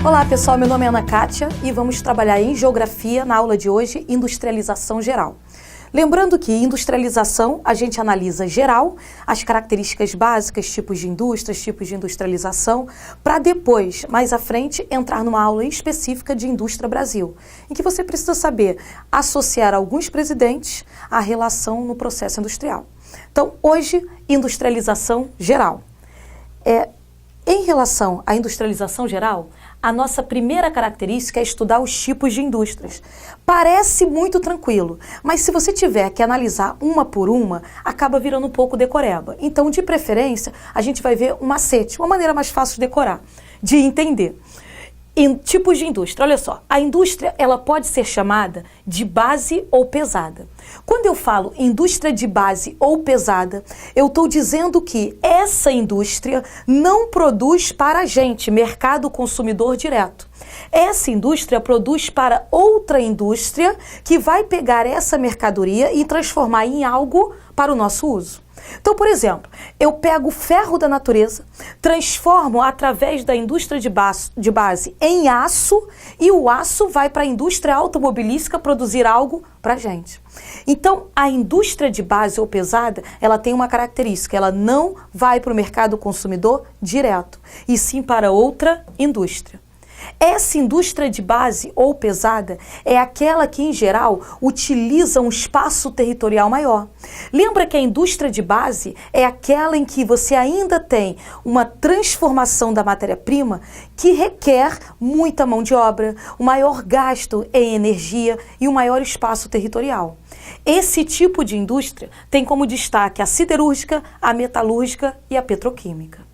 Olá pessoal, meu nome é Ana Kátia e vamos trabalhar em Geografia na aula de hoje, Industrialização Geral. Lembrando que industrialização a gente analisa geral, as características básicas, tipos de indústrias, tipos de industrialização, para depois, mais à frente, entrar numa aula específica de Indústria Brasil, em que você precisa saber associar alguns presidentes à relação no processo industrial. Então, hoje, industrialização geral. Em relação à industrialização geral, a nossa primeira característica é estudar os tipos de indústrias. Parece muito tranquilo, mas se você tiver que analisar uma por uma, acaba virando um pouco decoreba. Então, de preferência, a gente vai ver um macete, uma maneira mais fácil de decorar, de entender. Em tipos de indústria, olha só, a indústria ela pode ser chamada de base ou pesada. Quando eu falo indústria de base ou pesada, eu estou dizendo que essa indústria não produz para a gente, mercado consumidor direto. Essa indústria produz para outra indústria que vai pegar essa mercadoria e transformar em algo para o nosso uso. Então, por exemplo, eu pego o ferro da natureza, transformo através da indústria de base em aço e o aço vai para a indústria automobilística produzir algo para a gente. Então, a indústria de base ou pesada, ela tem uma característica, ela não vai para o mercado consumidor direto, e sim para outra indústria. Essa indústria de base ou pesada é aquela que, em geral, utiliza um espaço territorial maior. Lembra que a indústria de base é aquela em que você ainda tem uma transformação da matéria-prima que requer muita mão de obra, um maior gasto em energia e um maior espaço territorial. Esse tipo de indústria tem como destaque a siderúrgica, a metalúrgica e a petroquímica.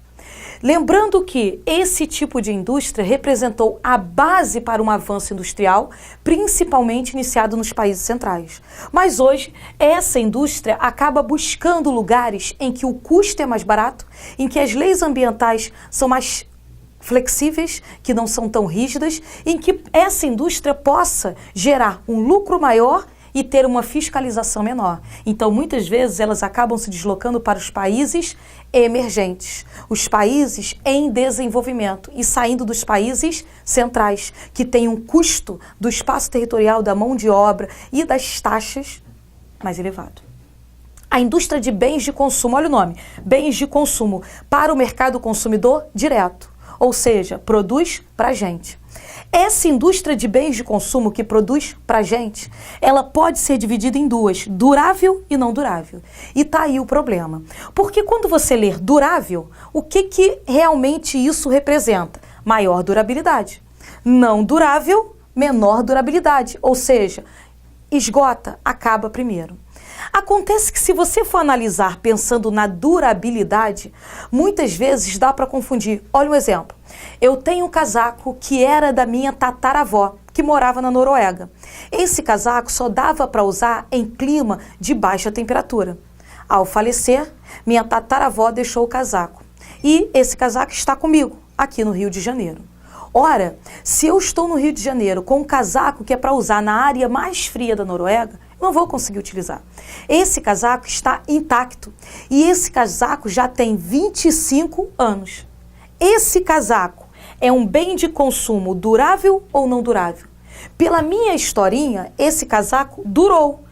Lembrando que esse tipo de indústria representou a base para um avanço industrial, principalmente iniciado nos países centrais. Mas hoje, essa indústria acaba buscando lugares em que o custo é mais barato, em que as leis ambientais são mais flexíveis, que não são tão rígidas, em que essa indústria possa gerar um lucro maior e ter uma fiscalização menor. Então, muitas vezes, elas acabam se deslocando para os países emergentes, os países em desenvolvimento e saindo dos países centrais, que têm um custo do espaço territorial, da mão de obra e das taxas mais elevado. A indústria de bens de consumo, olha o nome, bens de consumo para o mercado consumidor direto, ou seja, produz para a gente. Essa indústria de bens de consumo que produz para a gente, ela pode ser dividida em duas, durável e não durável. E tá aí o problema. Porque quando você ler durável, o que realmente isso representa? Maior durabilidade. Não durável, menor durabilidade. Ou seja, esgota, acaba primeiro. Acontece que se você for analisar pensando na durabilidade, muitas vezes dá para confundir. Olha um exemplo. Eu tenho um casaco que era da minha tataravó, que morava na Noruega. Esse casaco só dava para usar em clima de baixa temperatura. Ao falecer, minha tataravó deixou o casaco. E esse casaco está comigo, aqui no Rio de Janeiro. Ora, se eu estou no Rio de Janeiro com um casaco que é para usar na área mais fria da Noruega, eu não vou conseguir utilizar. Esse casaco está intacto e esse casaco já tem 25 anos. Esse casaco é um bem de consumo durável ou não durável? Pela minha historinha, esse casaco durou.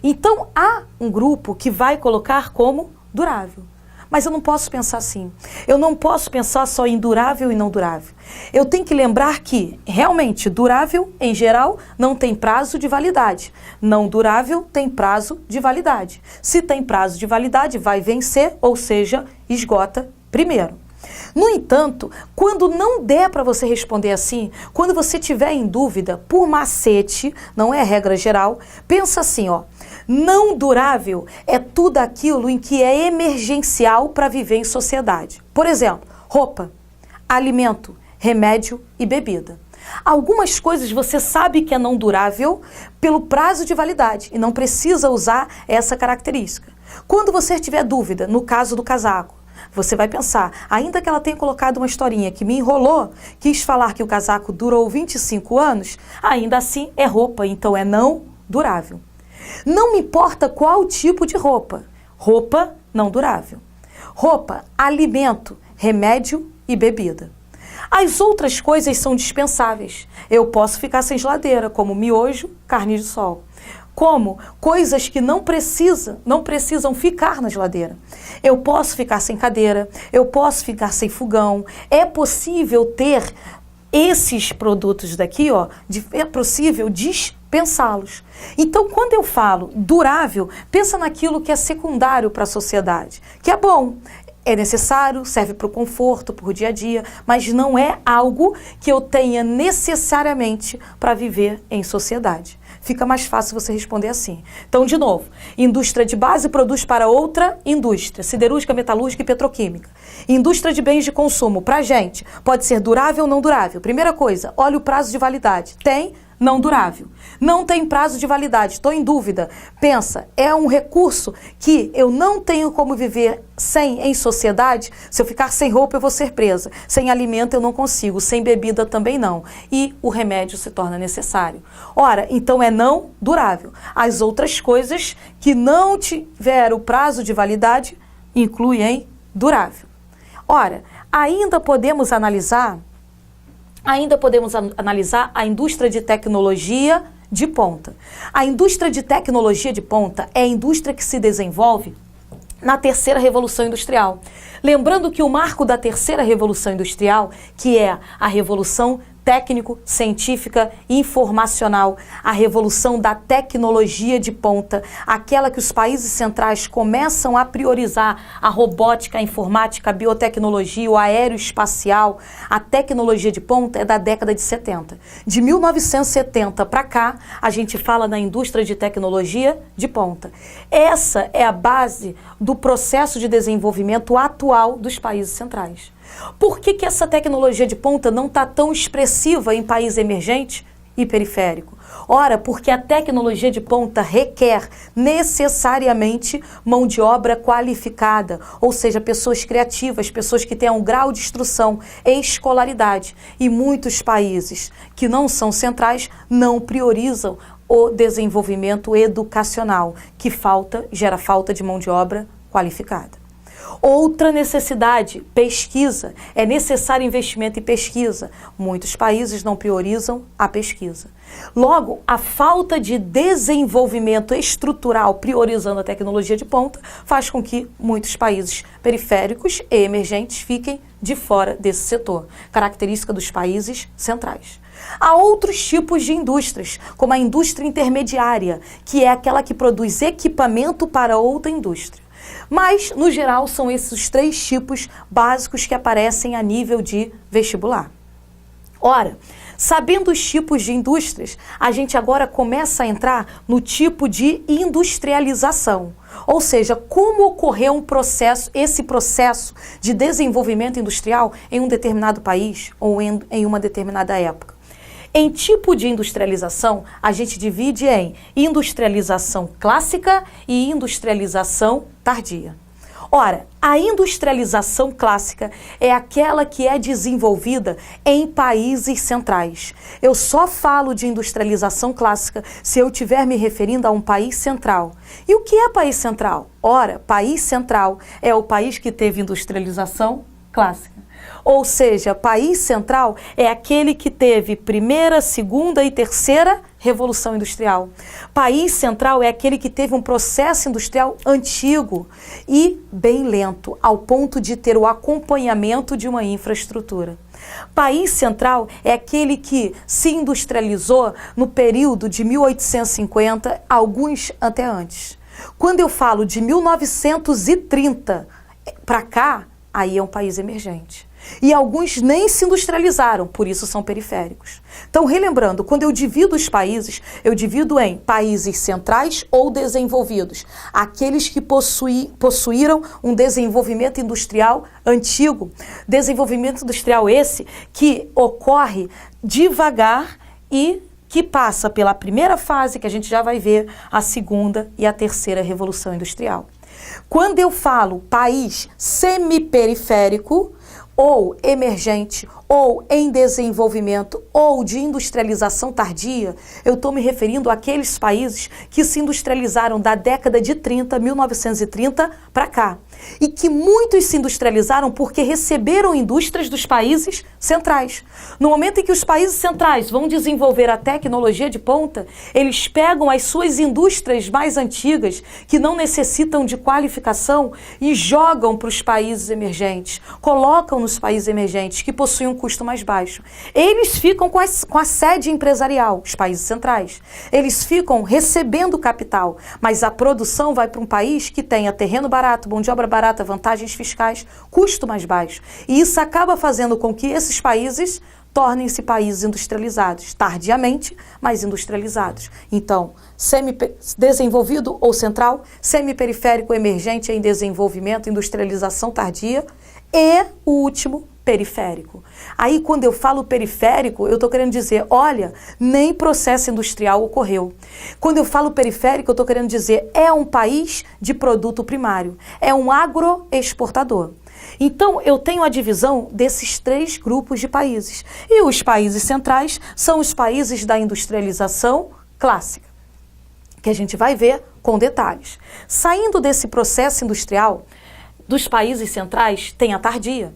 Então, há um grupo que vai colocar como durável. Mas eu não posso pensar assim. Eu não posso pensar só em durável e não durável. Eu tenho que lembrar que, realmente, durável, em geral, não tem prazo de validade. Não durável tem prazo de validade. Se tem prazo de validade, vai vencer, ou seja, esgota primeiro. No entanto, quando não der para você responder assim, quando você tiver em dúvida, por macete, não é regra geral, pensa assim, ó. Não durável é tudo aquilo em que é emergencial para viver em sociedade. Por exemplo, roupa, alimento, remédio e bebida. Algumas coisas você sabe que é não durável pelo prazo de validade e não precisa usar essa característica. Quando você tiver dúvida, no caso do casaco, você vai pensar, ainda que ela tenha colocado uma historinha que me enrolou, quis falar que o casaco durou 25 anos, ainda assim é roupa, então é não durável. Não me importa qual tipo de roupa, roupa não durável. Roupa, alimento, remédio e bebida. As outras coisas são dispensáveis. Eu posso ficar sem geladeira, como miojo, carne de sol. Como coisas que não precisam ficar na geladeira. Eu posso ficar sem cadeira, eu posso ficar sem fogão. É possível ter esses produtos daqui, ó, é possível dispensá-los. Então, quando eu falo durável, pensa naquilo que é secundário para a sociedade, que é bom, é necessário, serve para o conforto, para o dia a dia, mas não é algo que eu tenha necessariamente para viver em sociedade. Fica mais fácil você responder assim. Então, de novo, indústria de base produz para outra indústria, siderúrgica, metalúrgica e petroquímica. Indústria de bens de consumo, para a gente, pode ser durável ou não durável. Primeira coisa, olha o prazo de validade. Tem? Não durável. Não tem prazo de validade, estou em dúvida. Pensa, é um recurso que eu não tenho como viver sem em sociedade. Se eu ficar sem roupa, eu vou ser presa. Sem alimento, eu não consigo. Sem bebida, também não. E o remédio se torna necessário. Ora, então é não durável. As outras coisas que não tiveram prazo de validade incluem durável. Ora, ainda podemos analisar a indústria de tecnologia de ponta. A indústria de tecnologia de ponta é a indústria que se desenvolve na terceira revolução industrial. Lembrando que o marco da terceira revolução industrial, que é a revolução técnico, científica e informacional, a revolução da tecnologia de ponta, aquela que os países centrais começam a priorizar a robótica, a informática, a biotecnologia, o aeroespacial, a tecnologia de ponta é da década de 70. De 1970 para cá, a gente fala na indústria de tecnologia de ponta. Essa é a base do processo de desenvolvimento atual dos países centrais. Por que essa tecnologia de ponta não está tão expressiva em país emergente e periférico? Ora, porque a tecnologia de ponta requer necessariamente mão de obra qualificada, ou seja, pessoas criativas, pessoas que tenham um grau de instrução e escolaridade. E muitos países que não são centrais não priorizam o desenvolvimento educacional, que gera falta de mão de obra qualificada. Outra necessidade, pesquisa. É necessário investimento em pesquisa. Muitos países não priorizam a pesquisa. Logo, a falta de desenvolvimento estrutural priorizando a tecnologia de ponta faz com que muitos países periféricos e emergentes fiquem de fora desse setor, característica dos países centrais. Há outros tipos de indústrias, como a indústria intermediária, que é aquela que produz equipamento para outra indústria. Mas, no geral, são esses os três tipos básicos que aparecem a nível de vestibular. Ora, sabendo os tipos de indústrias, a gente agora começa a entrar no tipo de industrialização. Ou seja, como ocorreu esse processo de desenvolvimento industrial em um determinado país ou em uma determinada época. Em tipo de industrialização, a gente divide em industrialização clássica e industrialização tardia. Ora, a industrialização clássica é aquela que é desenvolvida em países centrais. Eu só falo de industrialização clássica se eu estiver me referindo a um país central. E o que é país central? Ora, país central é o país que teve industrialização clássica. Ou seja, país central é aquele que teve primeira, segunda e terceira revolução industrial. País central é aquele que teve um processo industrial antigo e bem lento, ao ponto de ter o acompanhamento de uma infraestrutura. País central é aquele que se industrializou no período de 1850, alguns até antes. Quando eu falo de 1930 para cá, aí é um país emergente. E alguns nem se industrializaram, por isso são periféricos. Então, relembrando, quando eu divido os países, eu divido em países centrais ou desenvolvidos. Aqueles que possuíram um desenvolvimento industrial antigo. Desenvolvimento industrial esse que ocorre devagar e que passa pela primeira fase, que a gente já vai ver, a segunda e a terceira revolução industrial. Quando eu falo país semiperiférico, ou emergente, ou em desenvolvimento, ou de industrialização tardia, eu estou me referindo àqueles países que se industrializaram da década de 30, 1930 para cá. E que muitos se industrializaram porque receberam indústrias dos países centrais. No momento em que os países centrais vão desenvolver a tecnologia de ponta, eles pegam as suas indústrias mais antigas, que não necessitam de qualificação, e jogam para os países emergentes, colocam nos países emergentes, que possuem um custo mais baixo. Eles ficam com a sede empresarial, os países centrais. Eles ficam recebendo capital, mas a produção vai para um país que tenha terreno barato, mão de obra barata, vantagens fiscais, custo mais baixo. E isso acaba fazendo com que esses países tornem-se países industrializados, tardiamente, mas industrializados. Então, semi-desenvolvido ou central, semi-periférico, emergente em desenvolvimento, industrialização tardia, e o último, periférico. Aí, quando eu falo periférico, eu estou querendo dizer, olha, nem processo industrial ocorreu. Quando eu falo periférico, eu estou querendo dizer, é um país de produto primário, é um agroexportador. Então, eu tenho a divisão desses 3 grupos de países. E os países centrais são os países da industrialização clássica, que a gente vai ver com detalhes. Saindo desse processo industrial, dos países centrais, tem a tardia.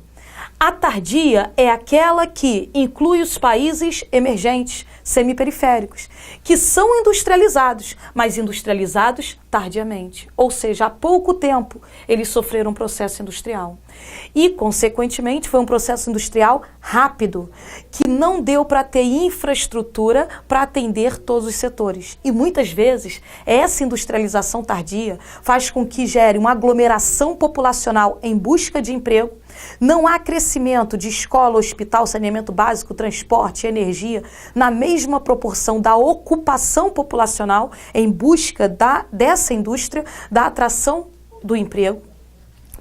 A tardia é aquela que inclui os países emergentes, semiperiféricos, que são industrializados, mas industrializados tardiamente. Ou seja, há pouco tempo eles sofreram um processo industrial. E, consequentemente, foi um processo industrial rápido, que não deu para ter infraestrutura para atender todos os setores. E, muitas vezes, essa industrialização tardia faz com que gere uma aglomeração populacional em busca de emprego. Não há crescimento de escola, hospital, saneamento básico, transporte, energia, na mesma proporção da ocupação populacional em busca dessa indústria, da atração do emprego,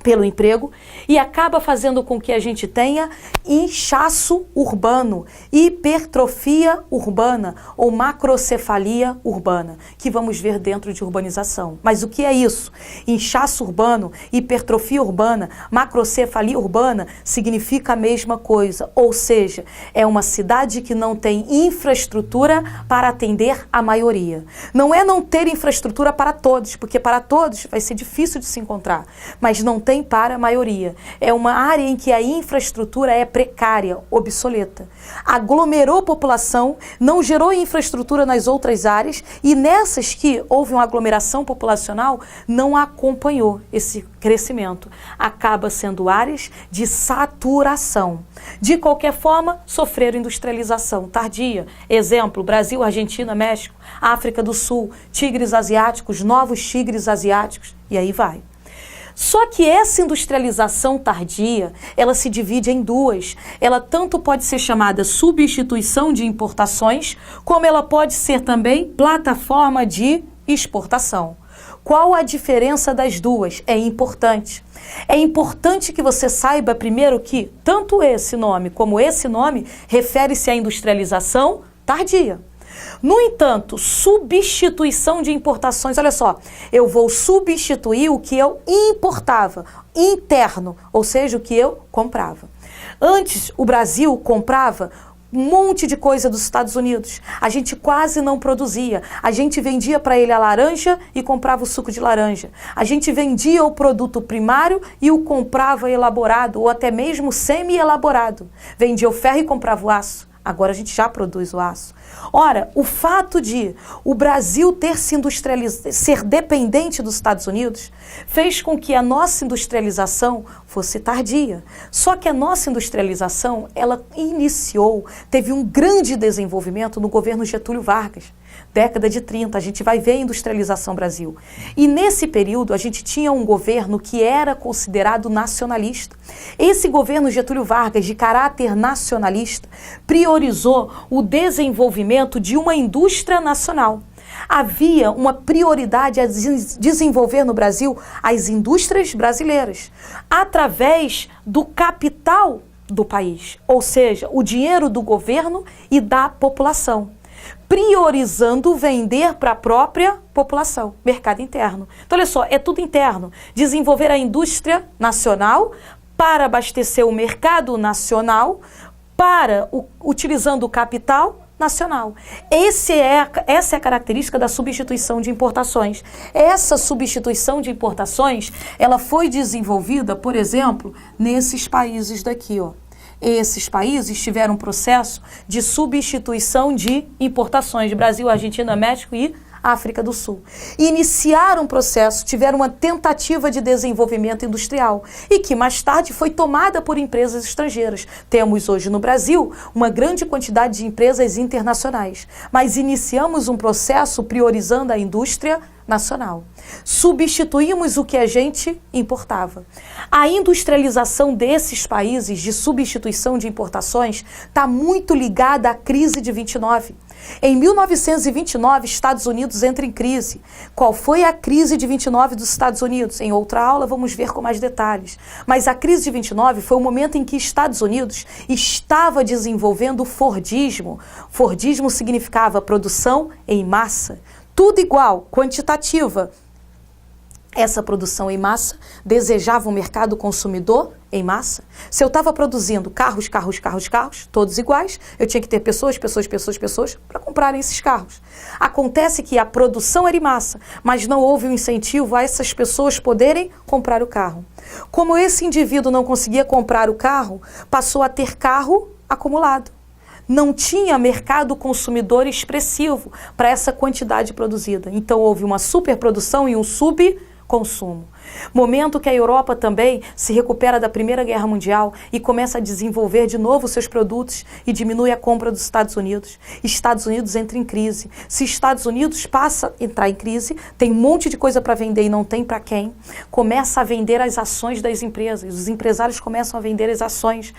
pelo emprego, e acaba fazendo com que a gente tenha inchaço urbano, hipertrofia urbana ou macrocefalia urbana, que vamos ver dentro de urbanização. Mas o que é isso? Inchaço urbano, hipertrofia urbana, macrocefalia urbana significa a mesma coisa, ou seja, é uma cidade que não tem infraestrutura para atender a maioria. Não é não ter infraestrutura para todos, porque para todos vai ser difícil de se encontrar, mas não tem para a maioria. É uma área em que a infraestrutura é precária, obsoleta. Aglomerou população, não gerou infraestrutura nas outras áreas e nessas que houve uma aglomeração populacional, não acompanhou esse crescimento. Acaba sendo áreas de saturação. De qualquer forma, sofreram industrialização tardia. Exemplo, Brasil, Argentina, México, África do Sul, tigres asiáticos, novos tigres asiáticos, e aí vai. Só que essa industrialização tardia, ela se divide em 2. Ela tanto pode ser chamada substituição de importações, como ela pode ser também plataforma de exportação. Qual a diferença das duas? É importante. É importante que você saiba primeiro que tanto esse nome como esse nome refere-se à industrialização tardia. No entanto, substituição de importações, olha só, eu vou substituir o que eu importava, interno, ou seja, o que eu comprava. Antes, o Brasil comprava um monte de coisa dos Estados Unidos. A gente quase não produzia. A gente vendia para ele a laranja e comprava o suco de laranja. A gente vendia o produto primário e o comprava elaborado, ou até mesmo semi-elaborado. Vendia o ferro e comprava o aço. Agora a gente já produz o aço. Ora, o fato de o Brasil ter se ser dependente dos Estados Unidos fez com que a nossa industrialização fosse tardia. Só que a nossa industrialização, ela iniciou, teve um grande desenvolvimento no governo Getúlio Vargas. Década de 30, a gente vai ver a industrialização Brasil. E nesse período, a gente tinha um governo que era considerado nacionalista. Esse governo Getúlio Vargas, de caráter nacionalista, priorizou o desenvolvimento de uma indústria nacional. Havia uma prioridade a desenvolver no Brasil as indústrias brasileiras, através do capital do país, ou seja, o dinheiro do governo e da população, priorizando vender para a própria população, mercado interno. Então, olha só, é tudo interno. Desenvolver a indústria nacional para abastecer o mercado nacional, utilizando o capital nacional. Essa é a característica da substituição de importações. Essa substituição de importações, ela foi desenvolvida, por exemplo, nesses países daqui, ó. Esses países tiveram um processo de substituição de importações, Brasil, Argentina, México e África do Sul. Iniciaram um processo, tiveram uma tentativa de desenvolvimento industrial e que mais tarde foi tomada por empresas estrangeiras. Temos hoje no Brasil uma grande quantidade de empresas internacionais, mas iniciamos um processo priorizando a indústria nacional. Substituímos o que a gente importava. A industrialização desses países de substituição de importações está muito ligada à crise de 29. Em 1929, Estados Unidos entra em crise. Qual foi a crise de 29 dos Estados Unidos? Em outra aula vamos ver com mais detalhes. Mas a crise de 29 foi o momento em que Estados Unidos estava desenvolvendo o Fordismo. Fordismo significava produção em massa. Tudo igual, quantitativa. Essa produção em massa desejava um mercado consumidor em massa. Se eu estava produzindo carros, todos iguais, eu tinha que ter pessoas para comprarem esses carros. Acontece que a produção era em massa, mas não houve um incentivo a essas pessoas poderem comprar o carro. Como esse indivíduo não conseguia comprar o carro, passou a ter carro acumulado. Não tinha mercado consumidor expressivo para essa quantidade produzida. Então houve uma superprodução e um subconsumo. Momento que a Europa também se recupera da Primeira Guerra Mundial e começa a desenvolver de novo seus produtos e diminui a compra dos Estados Unidos. Estados Unidos entra em crise. Se Estados Unidos passa a entrar em crise, tem um monte de coisa para vender e não tem para quem, começa a vender as ações das empresas. Os empresários começam a vender as ações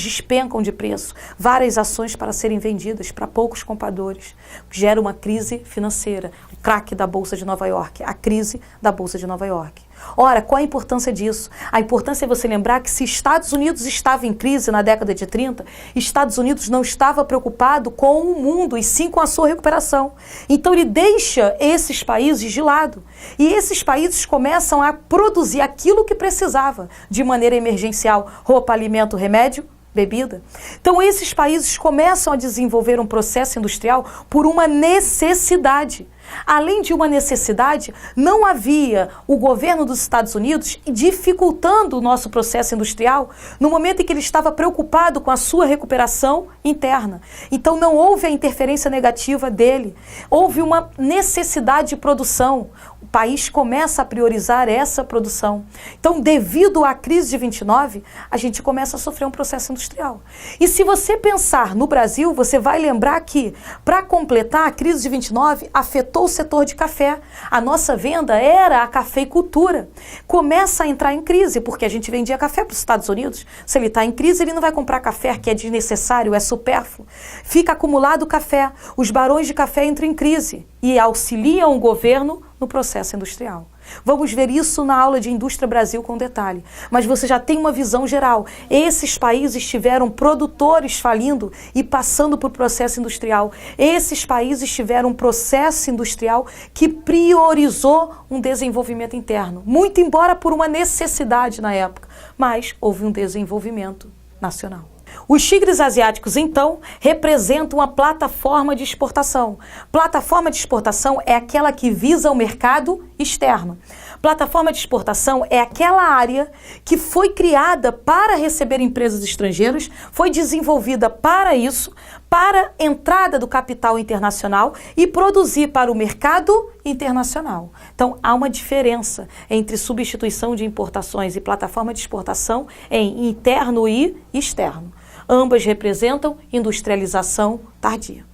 despencam de preço. Várias ações para serem vendidas para poucos compradores. Gera uma crise financeira. O craque da Bolsa de Nova York, a crise da Bolsa de Nova York. Ora, qual a importância disso? A importância é você lembrar que se Estados Unidos estava em crise na década de 30, Estados Unidos não estava preocupado com o mundo e sim com a sua recuperação. Então ele deixa esses países de lado e esses países começam a produzir aquilo que precisava de maneira emergencial: roupa, alimento, remédio, bebida. Então esses países começam a desenvolver um processo industrial por uma necessidade. Além de uma necessidade, não havia o governo dos Estados Unidos dificultando o nosso processo industrial no momento em que ele estava preocupado com a sua recuperação interna. Então não houve a interferência negativa dele. Houve uma necessidade de produção. O país começa a priorizar essa produção. Então, devido à crise de 29, a gente começa a sofrer um processo industrial. E se você pensar no Brasil, você vai lembrar que, para completar, a crise de 29 afetou o setor de café. A nossa venda era a cafeicultura. Começa a entrar em crise, porque a gente vendia café para os Estados Unidos. Se ele está em crise, ele não vai comprar café, que é desnecessário, é supérfluo. Fica acumulado o café. Os barões de café entram em crise e auxiliam o governo no processo industrial. Vamos ver isso na aula de Indústria Brasil com detalhe. Mas você já tem uma visão geral. Esses países tiveram produtores falindo e passando por processo industrial. Esses países tiveram um processo industrial que priorizou um desenvolvimento interno. Muito embora por uma necessidade na época, mas houve um desenvolvimento nacional. Os tigres asiáticos, então, representam uma plataforma de exportação. Plataforma de exportação é aquela que visa o mercado externo. Plataforma de exportação é aquela área que foi criada para receber empresas estrangeiras, foi desenvolvida para isso, para entrada do capital internacional e produzir para o mercado internacional. Então, há uma diferença entre substituição de importações e plataforma de exportação em interno e externo. Ambas representam industrialização tardia.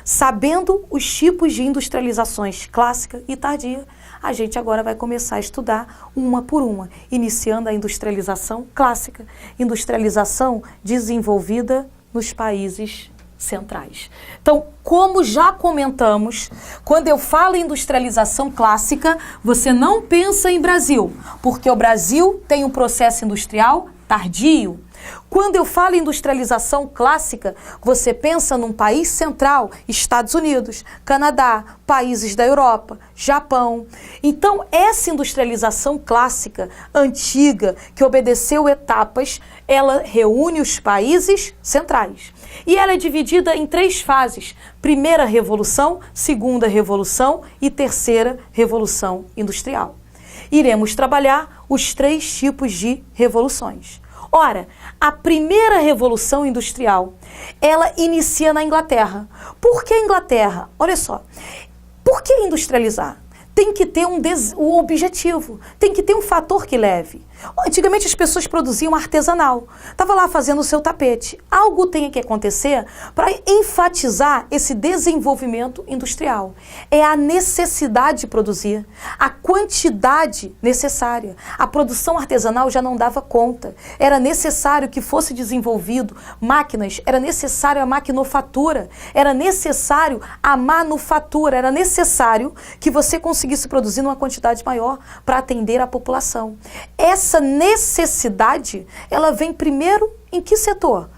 Sabendo os tipos de industrializações clássica e tardia, a gente agora vai começar a estudar uma por uma, iniciando a industrialização clássica, industrialização desenvolvida nos países centrais. Então, como já comentamos, quando eu falo em industrialização clássica, você não pensa em Brasil, porque o Brasil tem um processo industrial tardio. Quando eu falo industrialização clássica, você pensa num país central, Estados Unidos, Canadá, países da Europa, Japão. Então, essa industrialização clássica, antiga, que obedeceu etapas, ela reúne os países centrais. E ela é dividida em 3 fases: primeira revolução, segunda revolução e terceira revolução industrial. Iremos trabalhar os 3 tipos de revoluções. Ora, a primeira revolução industrial, ela inicia na Inglaterra. Por que Inglaterra? Olha só, por que industrializar? Tem que ter um objetivo, tem que ter um fator que leve. Antigamente as pessoas produziam artesanal, estava lá fazendo o seu tapete. Algo tem que acontecer para enfatizar esse desenvolvimento industrial. É a necessidade de produzir, a quantidade necessária. A produção artesanal já não dava conta. Era necessário que fosse desenvolvido máquinas, era necessário a maquinofatura, era necessário a manufatura, era necessário que você conseguisse produzir numa quantidade maior para atender a população. Essa necessidade, ela vem primeiro em que setor?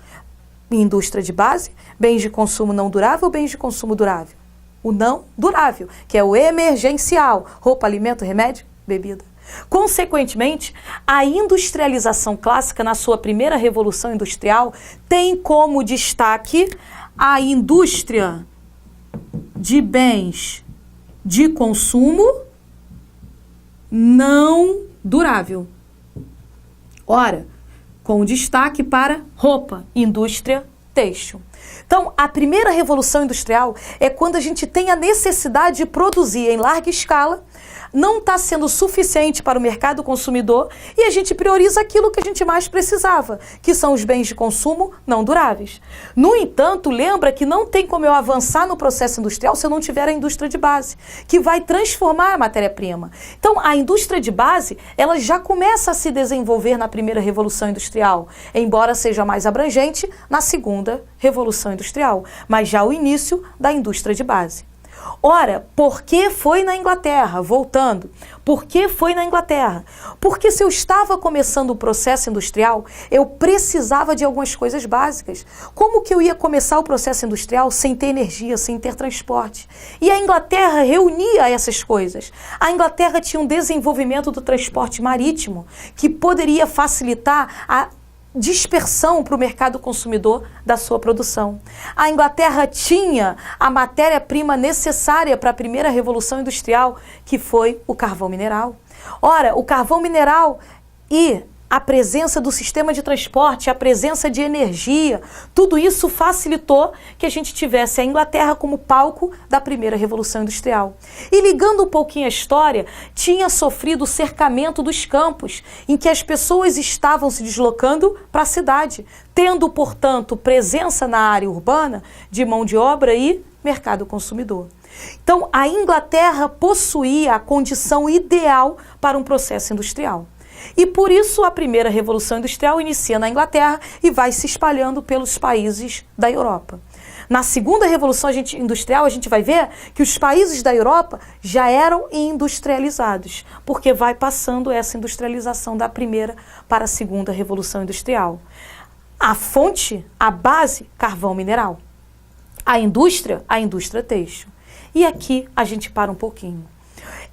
Indústria de base, bens de consumo não durável ou bens de consumo durável? O não durável, que é o emergencial, roupa, alimento, remédio, bebida. Consequentemente, a industrialização clássica, na sua primeira revolução industrial, tem como destaque a indústria de bens de consumo não durável. Ora, com destaque para roupa, indústria têxtil. Então, a primeira revolução industrial é quando a gente tem a necessidade de produzir em larga escala, não está sendo suficiente para o mercado consumidor e a gente prioriza aquilo que a gente mais precisava, que são os bens de consumo não duráveis. No entanto, lembra que não tem como eu avançar no processo industrial se eu não tiver a indústria de base, que vai transformar a matéria-prima. Então, a indústria de base, ela já começa a se desenvolver na primeira revolução industrial, embora seja mais abrangente na segunda revolução industrial, mas já o início da indústria de base. Ora, por que foi na Inglaterra? Voltando, por que foi na Inglaterra? Porque se eu estava começando o processo industrial, eu precisava de algumas coisas básicas. Como que eu ia começar o processo industrial sem ter energia, sem ter transporte? E a Inglaterra reunia essas coisas. A Inglaterra tinha um desenvolvimento do transporte marítimo que poderia facilitar a dispersão para o mercado consumidor da sua produção. A Inglaterra tinha a matéria-prima necessária para a primeira revolução industrial, que foi o carvão mineral. Ora, o carvão mineral e a presença do sistema de transporte, a presença de energia, tudo isso facilitou que a gente tivesse a Inglaterra como palco da primeira revolução industrial. E ligando um pouquinho a história, tinha sofrido o cercamento dos campos, em que as pessoas estavam se deslocando para a cidade, tendo, portanto, presença na área urbana de mão de obra e mercado consumidor. Então, a Inglaterra possuía a condição ideal para um processo industrial. E por isso a primeira revolução industrial inicia na Inglaterra e vai se espalhando pelos países da Europa. Na segunda revolução industrial a gente vai ver que os países da Europa já eram industrializados, porque vai passando essa industrialização da primeira para a segunda revolução industrial. A fonte, a base, carvão mineral. A indústria têxtil. E aqui a gente para um pouquinho.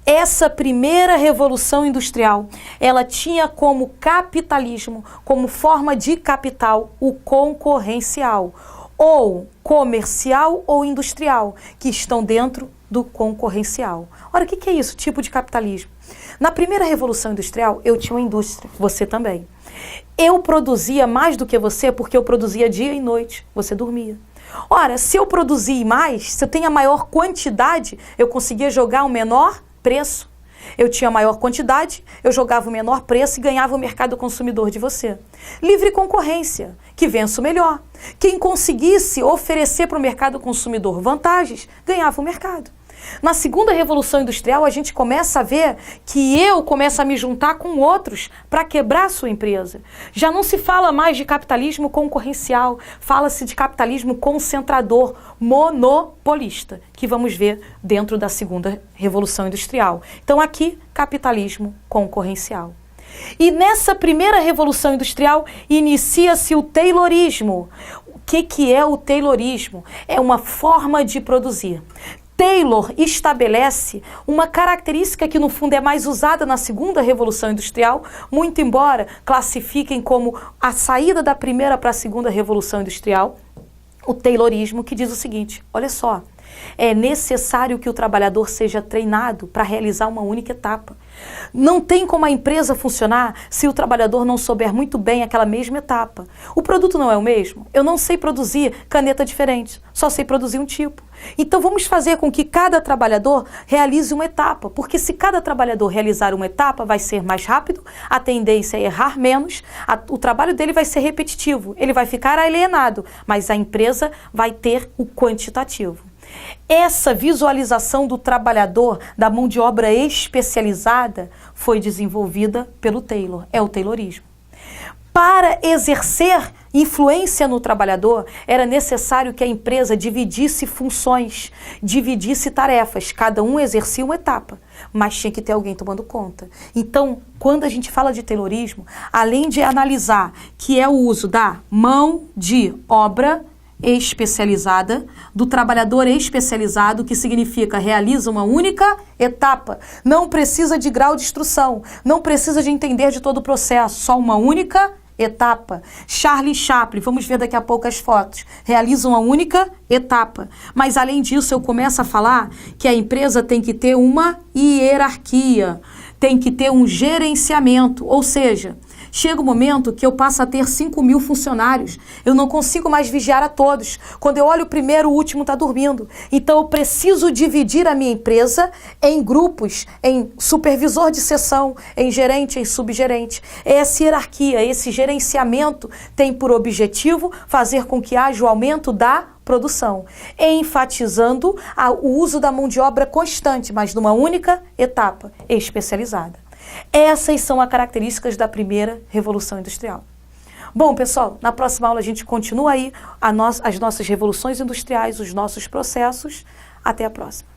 Essa primeira revolução industrial, ela tinha como capitalismo, como forma de capital, o concorrencial, ou comercial ou industrial, que estão dentro do concorrencial. Ora, o que é isso, tipo de capitalismo? Na primeira revolução industrial, eu tinha uma indústria, você também. Eu produzia mais do que você porque eu produzia dia e noite, você dormia. Ora, se eu produzir mais, se eu tenho a maior quantidade, eu conseguia jogar um menor preço. Eu tinha maior quantidade, eu jogava o menor preço e ganhava o mercado consumidor de você. Livre concorrência, que vença o melhor. Quem conseguisse oferecer para o mercado consumidor vantagens, ganhava o mercado. Na segunda revolução industrial, a gente começa a ver que eu começo a me juntar com outros para quebrar a sua empresa. Já não se fala mais de capitalismo concorrencial, fala-se de capitalismo concentrador, monopolista, que vamos ver dentro da segunda revolução industrial. Então aqui, capitalismo concorrencial. E nessa primeira revolução industrial inicia-se o Taylorismo. O que é o Taylorismo? É uma forma de produzir. Taylor estabelece uma característica que no fundo é mais usada na segunda revolução industrial, muito embora classifiquem como a saída da primeira para a segunda revolução industrial, o Taylorismo, que diz o seguinte: olha só, é necessário que o trabalhador seja treinado para realizar uma única etapa. Não tem como a empresa funcionar se o trabalhador não souber muito bem aquela mesma etapa. O produto não é o mesmo. Eu não sei produzir caneta diferente, só sei produzir um tipo. Então vamos fazer com que cada trabalhador realize uma etapa, porque se cada trabalhador realizar uma etapa, vai ser mais rápido, a tendência é errar menos, o trabalho dele vai ser repetitivo, ele vai ficar alienado, mas a empresa vai ter o quantitativo. Essa visualização do trabalhador, da mão de obra especializada, foi desenvolvida pelo Taylor, é o Taylorismo. Para exercer influência no trabalhador, era necessário que a empresa dividisse funções, dividisse tarefas, cada um exercia uma etapa, mas tinha que ter alguém tomando conta. Então, quando a gente fala de Taylorismo, além de analisar que é o uso da mão de obra especializada, do trabalhador especializado, que significa realiza uma única etapa, não precisa de grau de instrução, não precisa de entender de todo o processo, só uma única etapa. Charlie Chaplin, vamos ver daqui a pouco as fotos, realiza uma única etapa. Mas além disso, eu começo a falar que a empresa tem que ter uma hierarquia, tem que ter um gerenciamento, ou seja, chega o momento que eu passo a ter 5.000 funcionários. Eu não consigo mais vigiar a todos. Quando eu olho o primeiro, o último está dormindo. Então eu preciso dividir a minha empresa em grupos, em supervisor de seção, em gerente, em subgerente. Essa hierarquia, esse gerenciamento tem por objetivo fazer com que haja o aumento da produção, enfatizando o uso da mão de obra constante, mas numa única etapa especializada. Essas são as características da primeira revolução industrial. Bom, pessoal, na próxima aula a gente continua aí as nossas revoluções industriais, os nossos processos. Até a próxima.